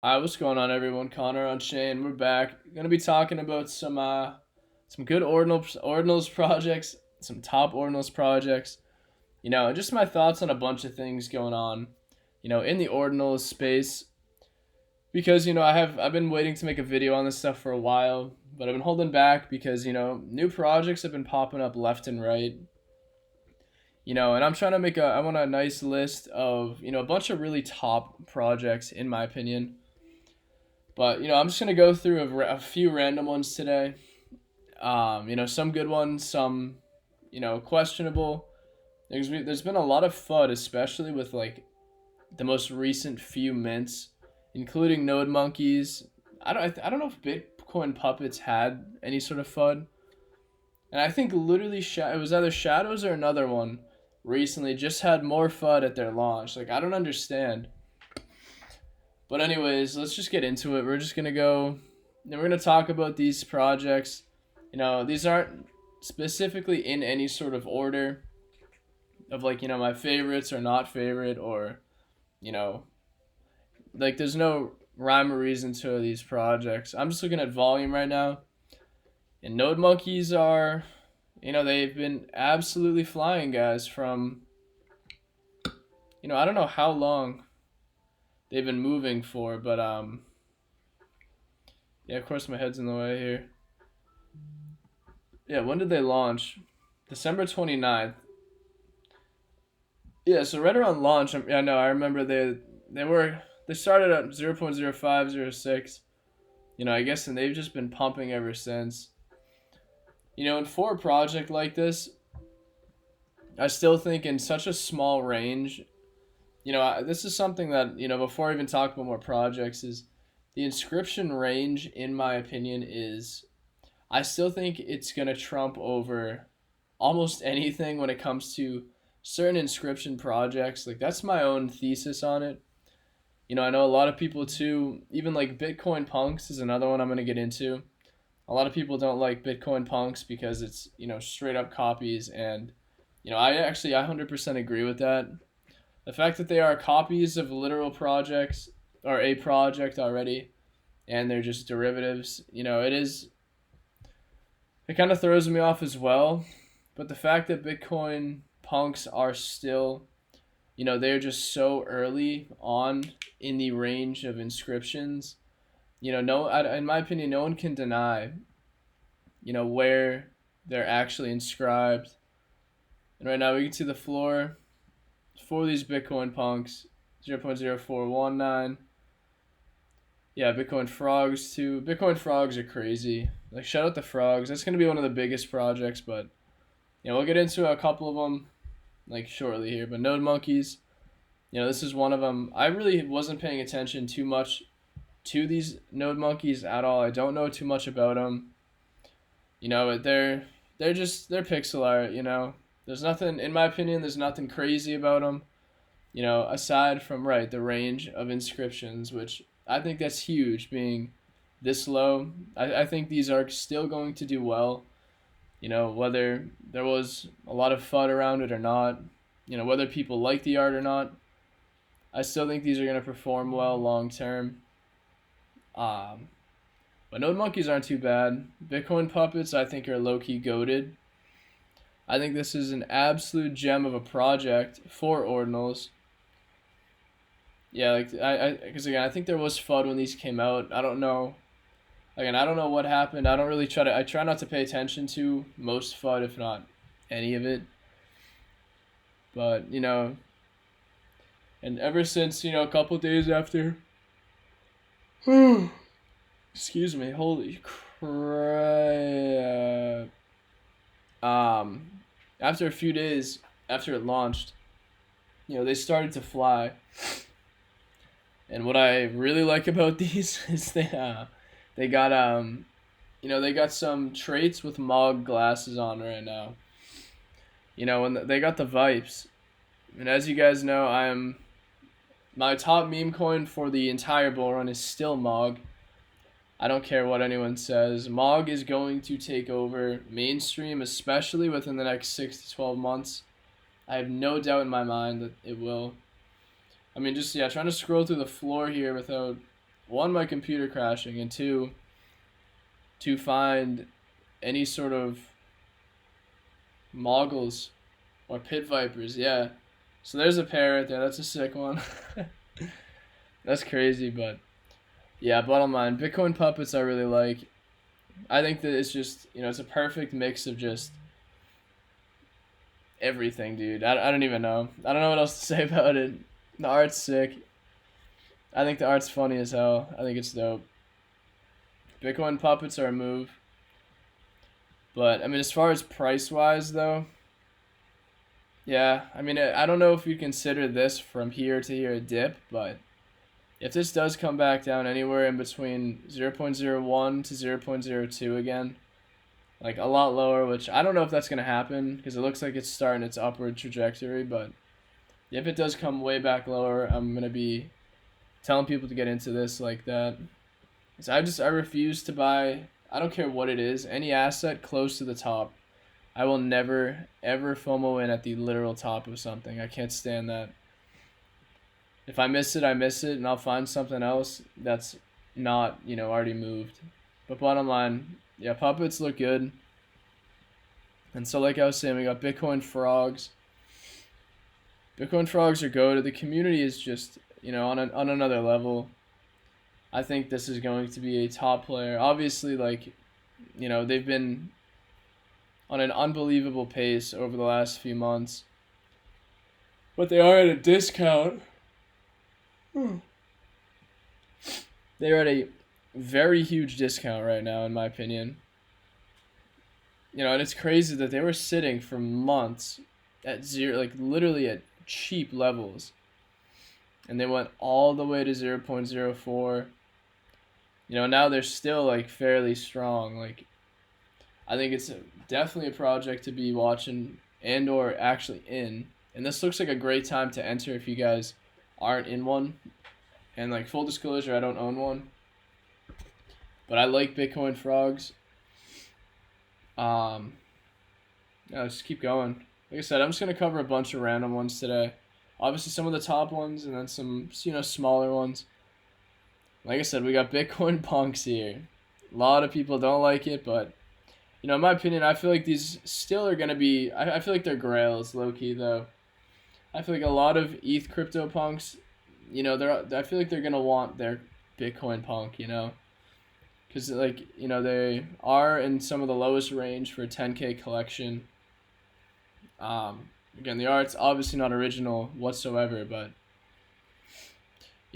Hi, what's going on, everyone? Connor on Shane. We're back. Gonna be talking about some good ordinals projects, some top ordinals projects. Just my thoughts on a bunch of things going on. In the ordinals space because I've been waiting to make a video on this stuff for a while, but I've been holding back because new projects have been popping up left and right. And I'm trying to I want a nice list of a bunch of really top projects in my opinion. But I'm just gonna go through a few random ones today. Some good ones, some questionable. There's been a lot of FUD, especially with like the most recent few mints, including Node Monkeys. I don't know if Bitcoin Puppets had any sort of FUD, and I think literally it was either Shadows or another one recently just had more FUD at their launch. Like I don't understand. But anyways, let's just get into it. We're just gonna go, and we're gonna talk about these projects. These aren't specifically in any sort of order of like my favorites or not favorite, or you know like there's no rhyme or reason to these projects. I'm just looking at volume right now, and Node Monkeys are, they've been absolutely flying, guys. From I don't know how long they've been moving for, but yeah, of course my head's in the way here. Yeah, when did they launch? December 29th. Yeah, so right around launch, yeah, no, I remember they started at 0.0506. I guess, and they've just been pumping ever since. And for a project like this, I still think in such a small range, this is something that, before I even talk about more projects, is the inscription range, in my opinion, I still think it's going to trump over almost anything when it comes to certain inscription projects. Like, that's my own thesis on it. I know a lot of people too, even like Bitcoin Punks is another one I'm going to get into. A lot of people don't like Bitcoin Punks because it's, straight up copies. And, I 100% agree with that. The fact that they are copies of literal projects or a project already, and they're just derivatives, it kind of throws me off as well. But the fact that Bitcoin punks are still, they're just so early on in the range of inscriptions. No, in my opinion, no one can deny, where they're actually inscribed. And right now we can see the floor for these Bitcoin punks, 0.0419. Yeah, Bitcoin frogs too. Bitcoin frogs are crazy. Like, shout out the frogs. That's gonna be one of the biggest projects, but we'll get into a couple of them like shortly here. But Node Monkeys, this is one of them. I really wasn't paying attention too much to these Node Monkeys at all. I don't know too much about them. They're pixel art. There's nothing, in my opinion, there's nothing crazy about them. Aside from the range of inscriptions, which I think that's huge, being this low. I think these are still going to do well. Whether there was a lot of FUD around it or not, whether people like the art or not, I still think these are going to perform well long term. But Node Monkeys aren't too bad. Bitcoin Puppets, I think, are low-key goated. I think this is an absolute gem of a project for Ordinals. Yeah, because again, I think there was FUD when these came out. I don't know. Again, I don't know what happened. I try not to pay attention to most FUD, if not any of it. But, and ever since, a couple days after, excuse me, holy crap. After a few days after it launched, they started to fly. And what I really like about these is they got they got some traits with MOG glasses on right now. And they got the Vipes. And as you guys know, my top meme coin for the entire bull run is still MOG. I don't care what anyone says. MOG is going to take over mainstream, especially within the next 6 to 12 months. I have no doubt in my mind that it will. I mean, just, trying to scroll through the floor here without one, my computer crashing, and two, to find any sort of moggles or pit vipers. Yeah. So there's a pair right there. That's a sick one. That's crazy, but yeah, bottom line, Bitcoin puppets I really like. I think that it's just, it's a perfect mix of just everything, dude. I don't even know. I don't know what else to say about it. The art's sick. I think the art's funny as hell. I think it's dope. Bitcoin puppets are a move. But, I mean, as far as price-wise, though, yeah, I mean, I don't know if you consider this from here to here a dip, but if this does come back down anywhere in between 0.01 to 0.02 again, like a lot lower, which I don't know if that's going to happen because it looks like it's starting its upward trajectory, but if it does come way back lower, I'm going to be telling people to get into this like that. Because I refuse to buy, I don't care what it is, any asset close to the top. I will never, ever FOMO in at the literal top of something. I can't stand that. If I miss it, I miss it, and I'll find something else that's not, already moved. But bottom line, yeah, puppets look good. And so like I was saying, we got Bitcoin frogs. Bitcoin frogs are goated. The community is just, on another level. I think this is going to be a top player. Obviously, they've been on an unbelievable pace over the last few months. But they are at a discount. They're at a very huge discount right now, in my opinion. And it's crazy that they were sitting for months at zero, literally at cheap levels. And they went all the way to 0.04. Now they're still, fairly strong. I think it's definitely a project to be watching and or actually in. And this looks like a great time to enter if you guys aren't in one. And, full disclosure, I don't own one. But I like Bitcoin frogs. Just keep going. Like I said, I'm just going to cover a bunch of random ones today. Obviously, some of the top ones and then some, smaller ones. Like I said, we got Bitcoin punks here. A lot of people don't like it, but, in my opinion, I feel like these still are going to be... I feel like they're grails, low-key, though. I feel like a lot of ETH crypto punks, I feel like they're going to want their Bitcoin punk, Because, they are in some of the lowest range for a 10K collection. Again, the art's obviously not original whatsoever, but,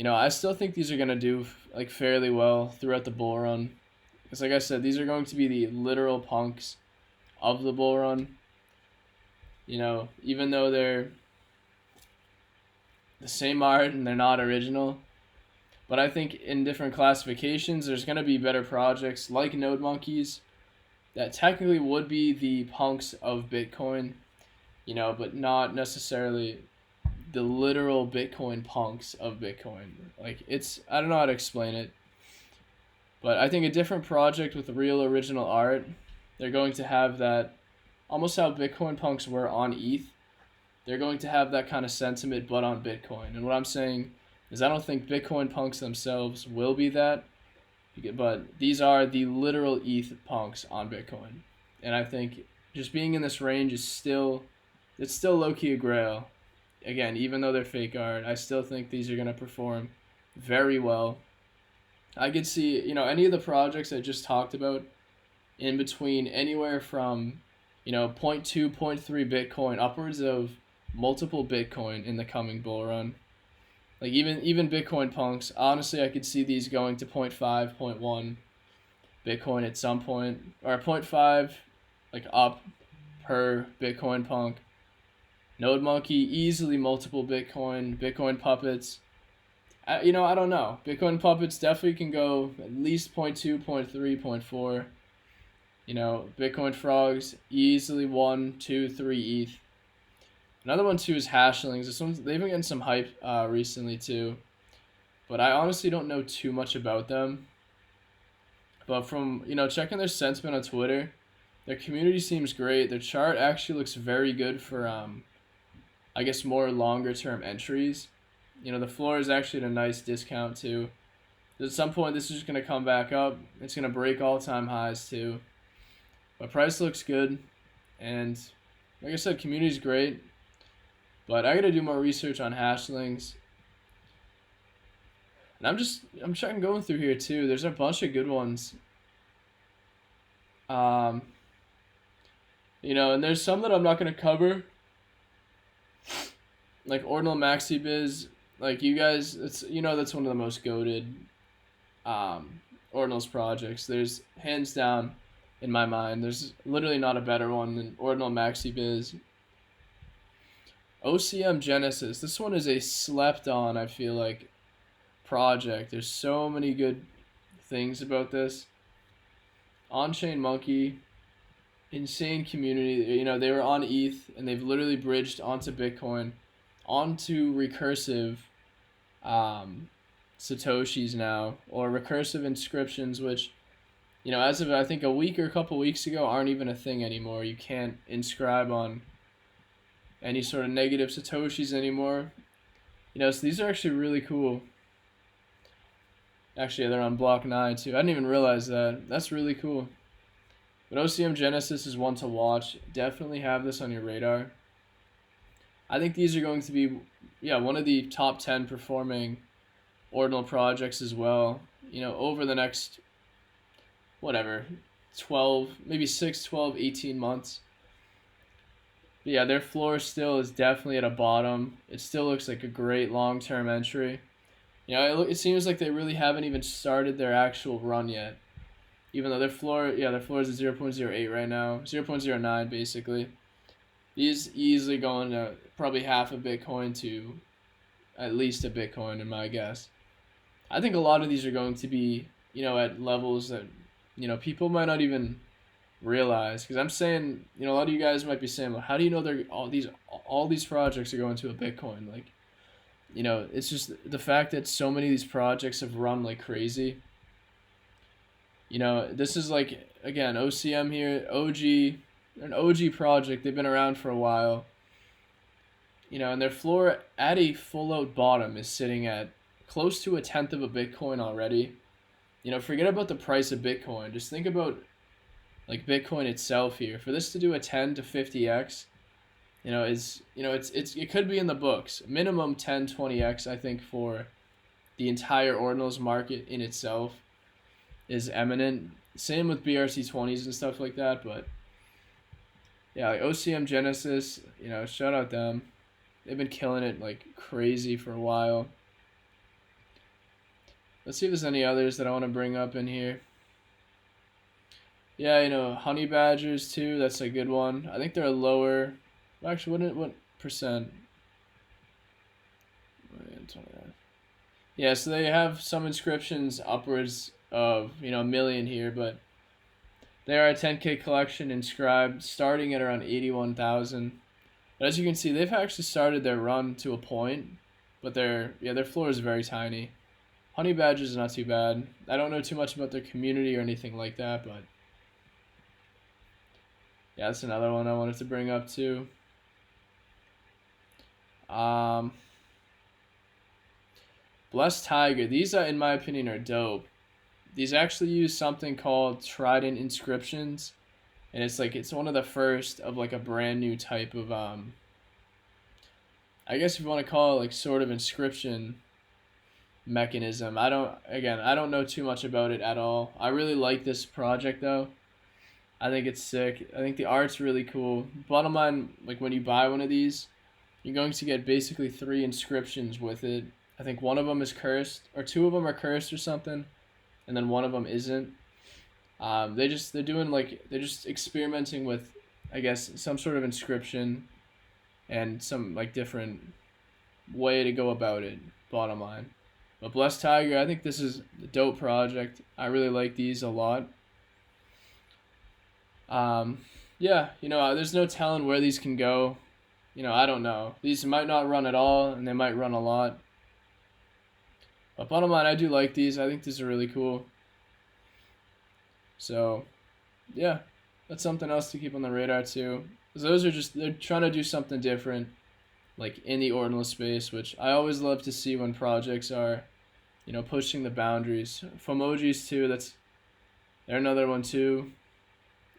I still think these are going to do, fairly well throughout the bull run. Because, like I said, these are going to be the literal punks of the bull run. Even though they're the same art and they're not original. But I think in different classifications, there's going to be better projects like Node Monkeys that technically would be the punks of Bitcoin, but not necessarily the literal Bitcoin punks of Bitcoin. I don't know how to explain it. But I think a different project with real original art, they're going to have that, almost how Bitcoin punks were on ETH. They're going to have that kind of sentiment, but on Bitcoin. And what I'm saying is I don't think Bitcoin punks themselves will be that, but these are the literal ETH punks on Bitcoin. And I think just being in this range is still low-key a grail. Again, even though they're fake art, I still think these are going to perform very well. I could see, any of the projects I just talked about in between anywhere from, 0.2, 0.3 Bitcoin upwards of multiple Bitcoin in the coming bull run. Even Bitcoin punks, honestly, I could see these going to 0.5, 0.1 Bitcoin at some point, or 0.5, up per Bitcoin punk. Node Monkey, easily multiple Bitcoin puppets. I don't know. Bitcoin puppets definitely can go at least 0.2, 0.3, 0.4. Bitcoin frogs, easily 1, 2, 3 ETH. Another one, too, is Hashlings. They've been getting some hype recently, too. But I honestly don't know too much about them. But from, checking their sentiment on Twitter, their community seems great. Their chart actually looks very good for, I guess, more longer-term entries. The floor is actually at a nice discount, too. At some point, this is just going to come back up. It's going to break all-time highs too. But price looks good. And like I said, community's great. But I got to do more research on hashlings. And I'm trying going through here too. There's a bunch of good ones. And there's some that I'm not going to cover. Like Ordinal Maxi Biz. Like you guys, that's one of the most goated Ordinals projects. There's hands down, in my mind, there's literally not a better one than Ordinal Maxi Biz. OCM Genesis. This one is a slept on, I feel like, project. There's so many good things about this. On-chain monkey, insane community. They were on ETH and they've literally bridged onto Bitcoin, onto recursive satoshis now, or recursive inscriptions, which as of I think a week or a couple weeks ago aren't even a thing anymore. You can't inscribe on any sort of negative satoshis anymore. So these are actually really cool. Actually, they're on block 9 too. I didn't even realize that. That's really cool. But OCM Genesis is one to watch. Definitely have this on your radar. I think these are going to be, one of the top 10 performing Ordinal projects as well. Over the next, 12, maybe 6, 12, 18 months. But yeah, their floor still is definitely at a bottom. It still looks like a great long-term entry. It seems like they really haven't even started their actual run yet. Even though their floor is at 0.08 right now, 0.09 basically. These easily going to probably half a Bitcoin to at least a Bitcoin, in my guess. I think a lot of these are going to be, at levels that, people might not even realize. Because I'm saying, a lot of you guys might be saying, well, how do you know they're all these projects are going to a Bitcoin? Like, it's just the fact that so many of these projects have run like crazy. This is like, again, OCM here, an OG project. They've been around for a while. And their floor at a full out bottom is sitting at close to 1/10 of a Bitcoin already. Forget about the price of Bitcoin. Just think about like Bitcoin itself here. For this to do a 10 to 50x, it could be in the books. Minimum 10, 20x, I think, for the entire Ordinals market in itself is eminent. Same with BRC20s and stuff like that, but yeah, like OCM Genesis, shout out them. They've been killing it like crazy for a while. Let's see if there's any others that I want to bring up in here. Yeah, Honey Badgers too, that's a good one. I think they're a lower. Actually, what percent? Yeah, so they have some inscriptions upwards of, a million here, but they are a 10K collection inscribed, starting at around 81,000. But as you can see, they've actually started their run to a point, but their floor is very tiny. Honey Badgers is not too bad. I don't know too much about their community or anything like that, but yeah, that's another one I wanted to bring up too. Blessed Tiger. These, in my opinion, are dope. These actually use something called Trident inscriptions, and it's one of the first of like a brand new type of I guess if you want to call it like sort of inscription mechanism. I don't know too much about it at all. I really like this project though. I think it's sick. I think the art's really cool. Bottom line, like when you buy one of these, you're going to get basically 3 inscriptions with it. I think one of them is cursed, or 2 of them are cursed or something, and then one of them isn't. They're just experimenting with, I guess, some sort of inscription and some like different way to go about it. Bottom line, but Blessed Tiger, I think this is a dope project. I really like these a lot. Yeah, there's no telling where these can go. I don't know. These might not run at all, and they might run a lot. But bottom line, I do like these. I think these are really cool. So, yeah, that's something else to keep on the radar too. 'Cause they're trying to do something different, like in the ordinal space, which I always love to see when projects are, pushing the boundaries. Emojis too. They're another one too.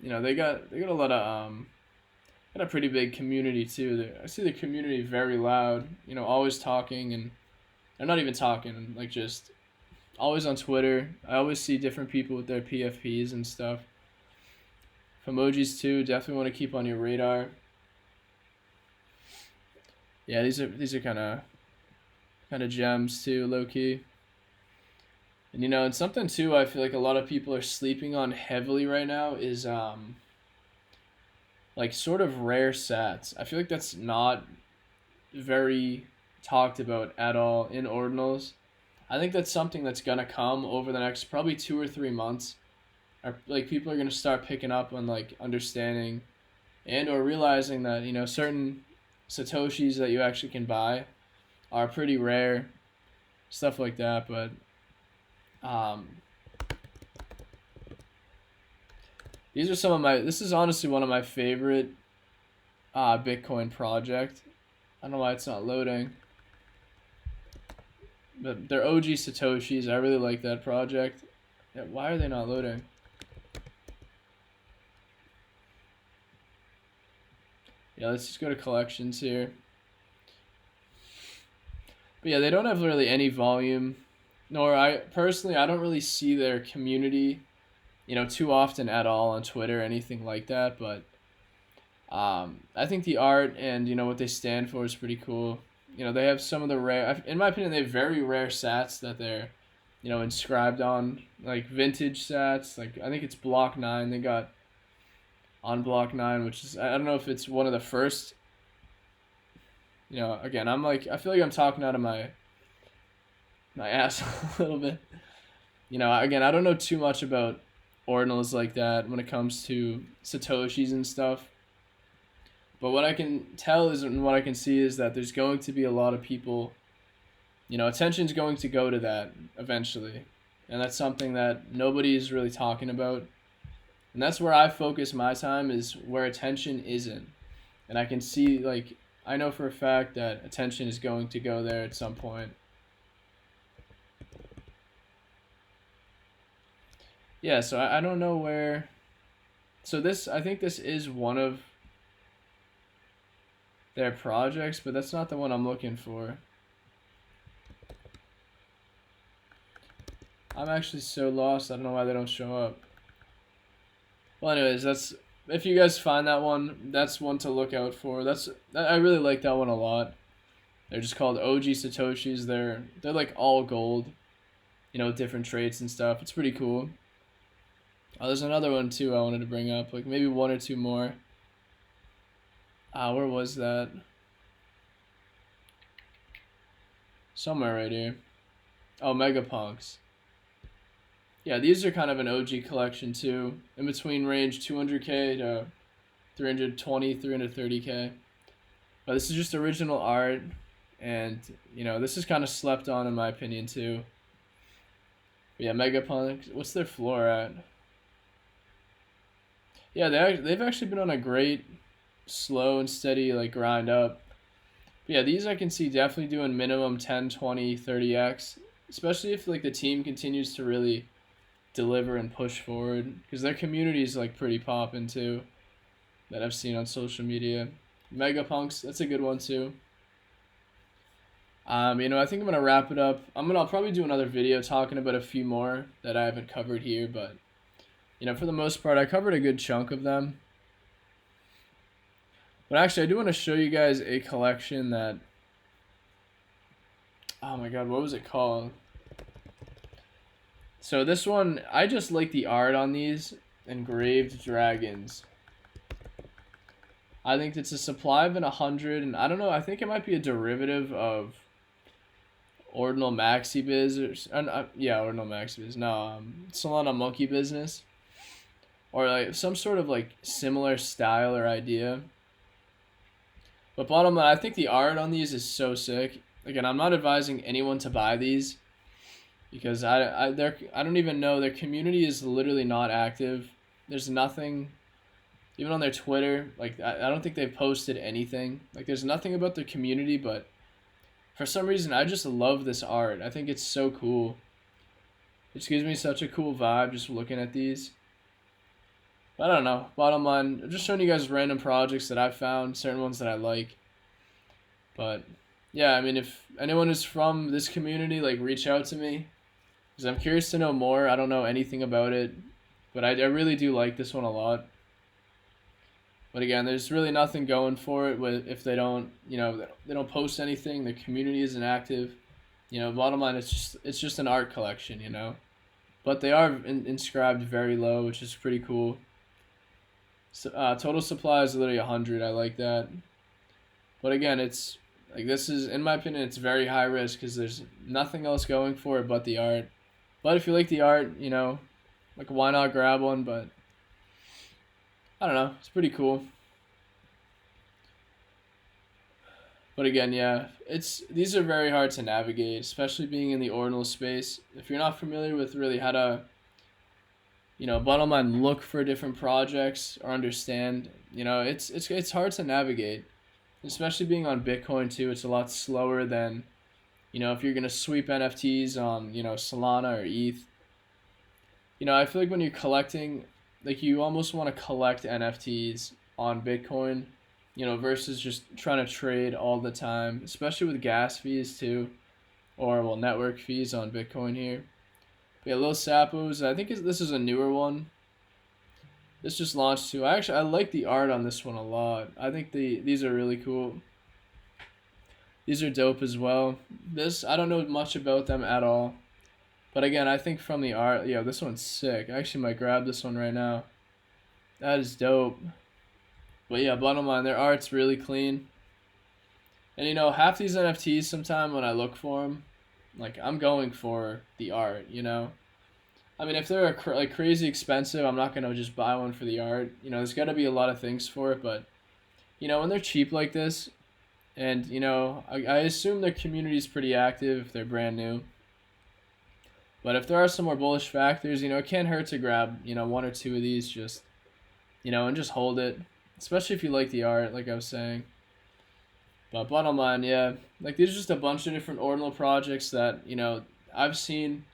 They got a lot of got a pretty big community too. I see the community very loud. Always talking, and they're not even talking, like just always on Twitter. I always see different people with their PFPs and stuff. Emojis too. Definitely want to keep on your radar. Yeah, these are kind of gems too, low key. And and something too I feel like a lot of people are sleeping on heavily right now is like sort of rare sats. I feel like that's not very talked about at all in Ordinals. I think that's something that's gonna come over the next probably 2 or 3 months. Like people are gonna start picking up on like understanding and or realizing that certain satoshis that you actually can buy are pretty rare, stuff like that. But these are some of this is honestly one of my favorite Bitcoin project. I don't know why it's not loading, but they're OG satoshis. I really like that project. Yeah, why are they not loading? Yeah, let's just go to collections here. But yeah, they don't have really any volume, nor I don't really see their community, too often at all on Twitter or anything like that. But I think the art and what they stand for is pretty cool. They have some of the rare, in my opinion, they have very rare sats that they're, inscribed on, like vintage sats. Like I think it's block 9. They got on block 9, which is, I don't know if it's one of the first. Again, I feel like I'm talking out of my ass a little bit. Again, I don't know too much about Ordinals like that when it comes to satoshis and stuff. But what I can tell is, and what I can see is that there's going to be a lot of people, attention's going to go to that eventually. And that's something that nobody is really talking about. And that's where I focus my time, is where attention isn't. And I can see, like, I know for a fact that attention is going to go there at some point. Yeah, so I don't know where. So I think this is one of their projects, but that's not the one I'm looking for. I'm actually so lost, I don't know why they don't show up. Well, anyways, if you guys find that one, that's one to look out for. I really like that one a lot. They're just called OG satoshis. They're like all gold, with different traits and stuff. It's pretty cool. Oh, there's another one too I wanted to bring up, like maybe 1 or 2 more. Where was that? Somewhere right here. Oh, Megapunks. Yeah, these are kind of an OG collection too, in between range 200k to 320, 330k. But this is just original art, and this is kind of slept on in my opinion too. But yeah, Megapunks. What's their floor at? Yeah, they've actually been on a great, slow and steady like grind up. But yeah, these I can see definitely doing minimum 10, 20, 30x, especially if like the team continues to really deliver and push forward, because their community is like pretty poppin' too, that I've seen on social media. Megapunks, that's a good one too. I think I'm gonna wrap it up. I'll probably do another video talking about a few more that I haven't covered here, but for the most part I covered a good chunk of them. But actually I do want to show you guys a collection that, oh my god, what was it called? So this one, I just like the art on these engraved dragons. I think it's a supply of 100, and I don't know, I think it might be a derivative of Ordinal Maxi Biz, Ordinal Maxi Biz, no, Solana Monkey Business, or like some sort of like similar style or idea. But bottom line, I think the art on these is so sick. Again, I'm not advising anyone to buy these, because I don't even know, their community is literally not active. There's nothing, even on their Twitter, like I don't think they've posted anything. Like there's nothing about their community, but for some reason, I just love this art. I think it's so cool. It just gives me such a cool vibe just looking at these. But I don't know. Bottom line, I'm just showing you guys random projects that I found, certain ones that I like. But yeah, I mean, if anyone is from this community, like, reach out to me, because I'm curious to know more. I don't know anything about it, but I really do like this one a lot. But again, there's really nothing going for it if they don't, they don't post anything. The community isn't active. Bottom line, it's just an art collection. But they are inscribed very low, which is pretty cool. So, total supply is literally 100. I like that. But again, it's like, this is, in my opinion, it's very high risk because there's nothing else going for it but the art. But if you like the art, like, why not grab one? But I don't know, it's pretty cool. But again, yeah, these are very hard to navigate, especially being in the ordinal space. If you're not familiar with really how to, bottom line, look for different projects or understand, it's hard to navigate. Especially being on Bitcoin too, it's a lot slower than, if you're gonna sweep NFTs on, Solana or ETH. I feel like when you're collecting, like, you almost want to collect NFTs on Bitcoin, versus just trying to trade all the time, especially with gas fees too, or, well, network fees on Bitcoin here. But yeah, Lil Sapos, I think this is a newer one. This just launched too. I like the art on this one a lot. I think these are really cool. These are dope as well. I don't know much about them at all. But again, I think from the art, this one's sick. I actually might grab this one right now. That is dope. But yeah, bottom line, their art's really clean. And half these NFTs, sometime when I look for them, like, I'm going for the art, I mean, if they're like crazy expensive, I'm not gonna just buy one for the art. There's got to be a lot of things for it, but when they're cheap like this, and I assume their community is pretty active if they're brand new. But if there are some more bullish factors, it can't hurt to grab one or two of these, just and just hold it, especially if you like the art, like I was saying. But bottom line, yeah, like, these are just a bunch of different ordinal projects that I've seen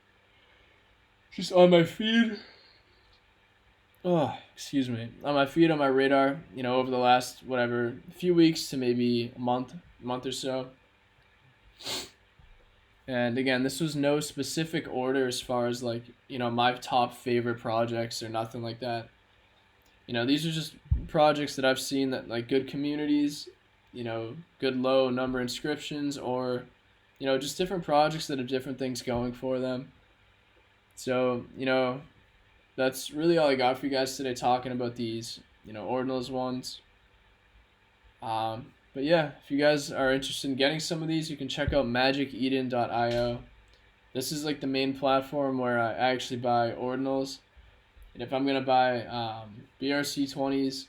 just on my feed. Oh, excuse me. On my feed, on my radar, over the last, few weeks to maybe a month or so. And again, this was no specific order as far as, like, my top favorite projects or nothing like that. These are just projects that I've seen that, like, good communities, good low number inscriptions, or, just different projects that have different things going for them. So, that's really all I got for you guys today, talking about these, Ordinals ones. But yeah, if you guys are interested in getting some of these, you can check out magiceden.io. This is, like, the main platform where I actually buy Ordinals. And if I'm going to buy BRC20s,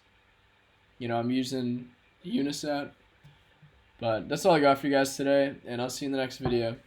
I'm using Unisat. But that's all I got for you guys today, and I'll see you in the next video.